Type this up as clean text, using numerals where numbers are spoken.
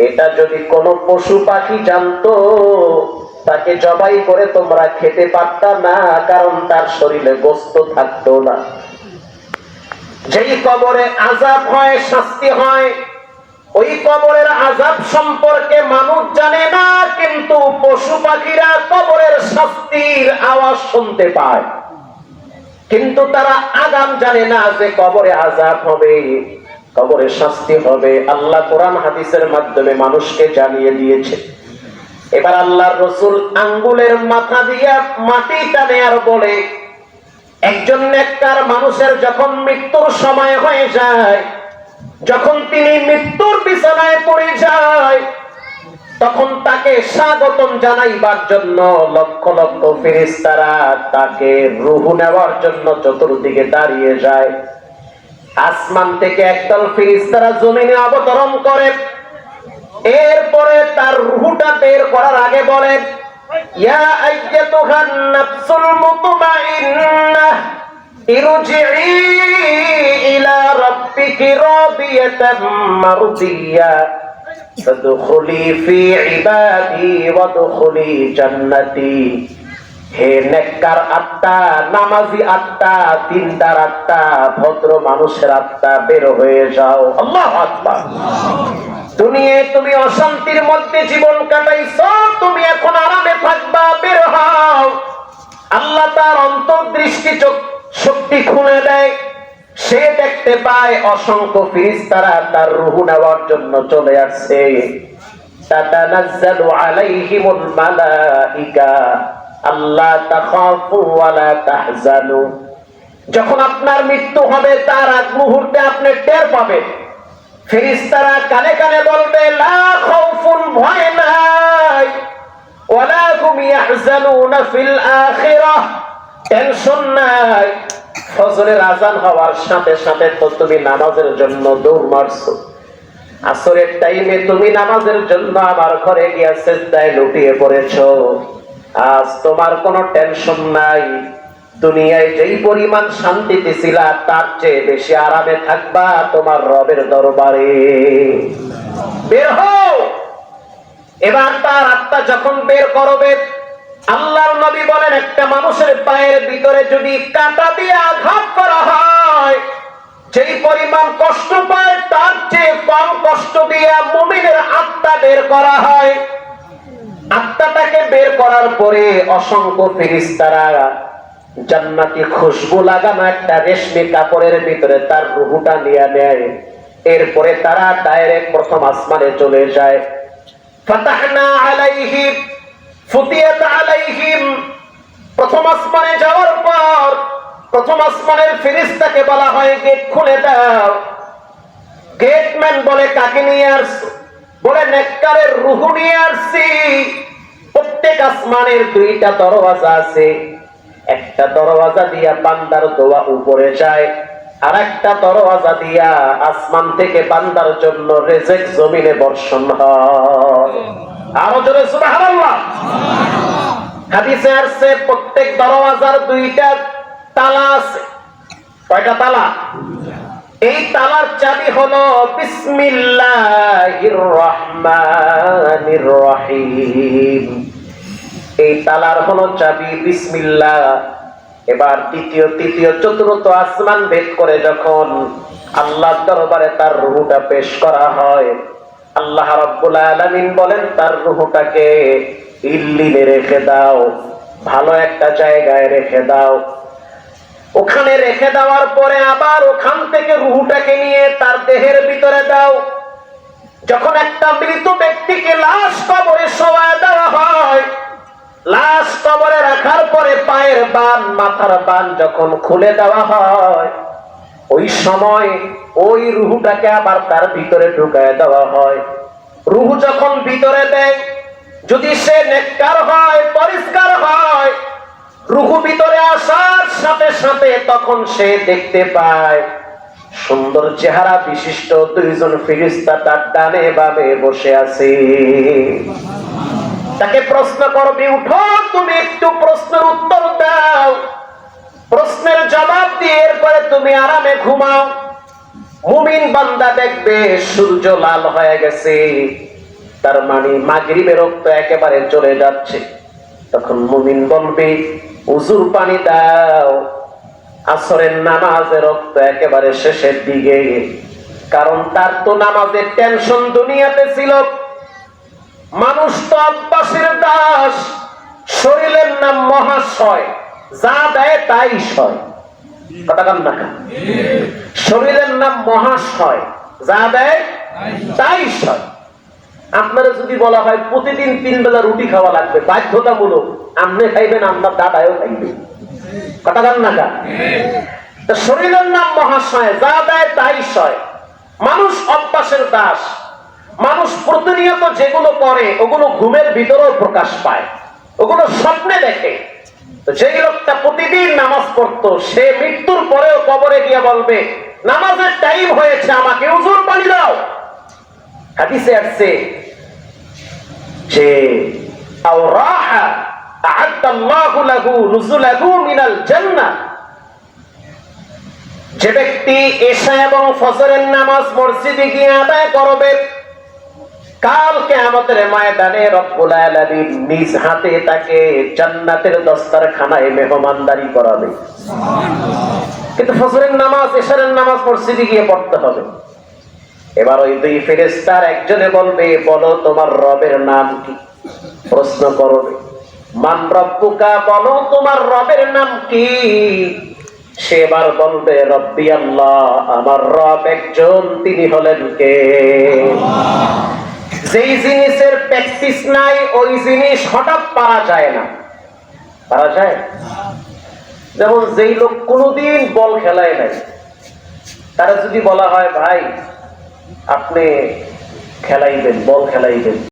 এটা যদি কোনো পশু পাখি জানতো তাকে জবাই করে তোমরা খেতে পারতা না, কারণ তার শরীরে গোশত থাকতো না। যেই কবরে আযাব হয়, শাস্তি হয়, ওই কবরের আযাব সম্পর্কে মানুষ জানে না, কিন্তু পশু পাখিরা কবরের শাস্তির আওয়াজ শুনতে পায়, কিন্তু তারা আগাম জানে না যে কবরে আযাব হবে, কবরে শাস্তি হবে। আল্লাহ কোরআন হাদিসের মাধ্যমে মানুষকে জানিয়ে দিয়েছে। এবার আল্লাহর রাসূল আঙ্গুলের মাথা দিয়া মাটি টানে আর বলে, একজন নেককার মানুষের যখন মৃত্যুর সময় হয়ে যায়, যখন তিনি মৃত্যুর বিছানায় পড়ে যায়, তখন তাকে স্বাগতম জানাইবার জন্য লক্ষ লক্ষ ফেরেশতারা তাকে রূহ নেওয়ার জন্য চতুর্দিকে দাঁড়িয়ে যায়। আসমান থেকে একদল ফেরেশতারা জমিনে অবতরণ করে, এরপরে তার রূহটা বের করার আগে বলেন, ইয়া আইয়াতুহান নাফসুল মুতমাইন্নাহ ইরজিই ইলা রাব্বিকি রাদিয়াতাম মারদিয়া ফাদখুলি ফি ইবাদি ওয়াদখুলি জান্নাতি। হে নেককার আত্মা, নামাজি আত্মা, দিনদার আত্মা, ভদ্র মানুষের আত্মা, বের হয়ে যাও। আল্লাহু আকবার। দুনিয়ায় তুমি অশান্তির মধ্যে জীবন কাটাইছো, তুমি এখন আরামে থাকবা, বের হও। আল্লাহ তার অন্তর্দৃষ্টি শক্তি খুলে দেয়, সে দেখতে পায় অসংখ্য ফেরেশতারা তার রূহ নেওয়ার জন্য চলে আসছে। তাতানাজ্জালু আলাইহিমুল মালাইকা আল্লা তাখাফু ওয়া লা তাহজানু। যখন আপনার মৃত্যু হবে তার আগ মুহূর্তে আপনি টের পাবেন, ফেরেশতারা কানে কানে বলবে, লা খাউফুন, ভয় নাই, ওয়ালা হুম ইয়াহজানুনা ফিল আখিরাহ, টেনশন নাই। ফজরের আযান হওয়ার সাথে সাথে তো তুমি নামাজের জন্য দৌড় মারছো, আসরের টাইমে তুমি নামাজের জন্য আমার ঘরে গিয়ে সিজদায় লুটিয়ে পড়েছো। আজ তোমার কোনো টেনশন নাই, দুনিয়ায় যেই পরিমাণ শান্তিতে ছিলা তার চেয়ে বেশি আরামে থাকবা তোমার রবের দরবারে। বের হও। এবার তার আত্মা যখন বের করবে, আল্লাহর নবী বলেন, একটা মানুষের পায়ের ভিতরে যদি কাঁটা দিয়ে আঘাত করা হয়, যেই পরিমাণ কষ্ট পায় তার চেয়ে কম কষ্ট দিয়ে মুমিনের আত্মা বের করা হয়। আত্মাটাকে বের করার পরে অসংখ্য ফেরেশতারা জান্নাতি খুশবু লাগানো একটা রেশমি কাপড়ের ভিতরে তার রূহটা নিয়ে নেয়। এরপরে তারা ডাইরেক্ট প্রথম আসমানে চলে যায়। ফাতাহনা আলাইহিম ফুতিয়াত আলাইহিম। প্রথম আসমানে যাওয়ার পর প্রথম আসমানের ফেরেশতাকে বলা হয়, গেট খুলে দাও। গেটম্যান বলে, কাকে নিয়ে আসছো? বলে, নেককারের রূহ নিয়ে আসছি। প্রত্যেক আসমানের দুইটা দরওয়াজা আছে, একটা দরওয়াজা দিয়া বান্দার দোয়া উপরে যায়, আর একটা দরওয়াজা দিয়া আসমান থেকে বান্দার জন্য রিজিক জমিনে বর্ষণ হয়। আরো জোরে সুবহানাল্লাহ। হাদিসে আসছে প্রত্যেক দরওয়াজার দুইটা তালা আছে। কয়টা তালা? এই তালার চাবি হলো বিসমিল্লাহির রহমানির রহিম। এই তালার হলো চাবি বিসমিল্লাহ। এবার দ্বিতীয়, তৃতীয়, চতুর্থ আসমান ভেদ করে যখন আল্লাহর দরবারে তার রূহটা পেশ করা হয়, আল্লাহ রাব্বুল আলামিন বলেন, তার রূহটাকে ইল্লিনে রেখে দাও, ভালো একটা জায়গায় রেখে দাও। ওখানে রেখে দেওয়ার পরে আবার ওখান থেকে রূহটাকে নিয়ে তার দেহের ভিতরে দাও। যখন একটা মৃত ব্যক্তিকে লাশ কবরে শোয়ায় দেওয়া হয়, লাশ কবরে রাখার পরে পায়ের বান, মাথার বান যখন খুলে দেওয়া হয়, ওই সময় ওই রূহটাকে আবার তার ভিতরে ঢুকায় দেওয়া হয়। রূহ যখন ভিতরে দেয়, যদি সে নেককার হয়, পরিষ্কার হয়, রূহ ভিতরে আসার সাথে সাথে তখন সে দেখতে পায় সুন্দর চেহারা বিশিষ্ট দুইজন ফেরেশতা তার ডানে বামে বসে আছে। তাকে প্রশ্ন করবে, উঠো, তুমি একটু প্রশ্নের উত্তর দাও, প্রশ্নের জবাব দিয়ে এরপরে তুমি আরামে ঘুমাও। মুমিন বান্দা দেখবে সূর্য লাল হয়ে গেছে, তার মানে মাগরিবের রক্ত একেবারে চলে যাচ্ছে, তখন মুমিন বলবে উজুর পানি দাও। আসরের নামাজের রক্ত একেবারে শেষের দিকে, কারণ তার তো নামাজের টেনশন দুনিয়াতে ছিল। মানুষ তো অভ্যাসের দাস, শরীরের নাম মহাশয়, যা দেয় তাই সয়। কথা কান না, শরীরের নাম মহাশয়, যা দেয় তাই সয়। আপনারা যদি বলা হয় প্রতিদিন 3 বেলা রুটি খাওয়া লাগবে, বাধ্যতামূলক, আপনি খাইবেন, আপনার দাদাও খাইবে। কথা কান না, শরীরের নাম মহাশয়, যা দেয় তাই সয়। মানুষ অভ্যাসের দাস, মানুষ প্রতিনিয়ত যেগুলো করে ওগুলো ঘুমের ভিতরেও প্রকাশ পায়, ওগুলো স্বপ্নে দেখে। যেই লোকটা প্রতিদিন নামাজ পড়তো, সে মৃত্যুর পরেও কবরে গিয়ে বলবে নামাজের টাইম হয়েছে, আমাকে উজুর পানি দাও। হাদিসে আসছে যে আওরাহা আ'আদাল্লাহু লাহু নুজুলাহু মিনাল জান্নাহ, যে ব্যক্তি এশা এবং ফজরের নামাজ মসজিদে গিয়ে আদায় করবে, কাল কিয়ামতের ময়দানে রব্বুল আলামিন নিজ হাতে তাকে জান্নাতের দস্তরখানায় মেহমানদারি করাবে। কিন্তু ফজরের নামাজ, এশারের নামাজ মসজিদে গিয়ে পড়তে হবে। এবার ওই দুই ফেরেশতার একজনে বলবে বলো তোমার রবের নাম কি? প্রশ্ন করবে মান রব্বুকা, বলো তোমার রবের নাম কি? সে এবার বলবে রব্বি আল্লাহ, আমার রব একজন, তিনি হলেন কে? যেই জিনিসের প্র্যাকটিস নাই ওই জিনিস হঠাৎ পারা যায় না। পারা যায়? যেমন যেই লোক কোনোদিন বল খেলায় নাই, তারা যদি বলা হয় ভাই আপনি খেলাইবেন, বল খেলাইবেন,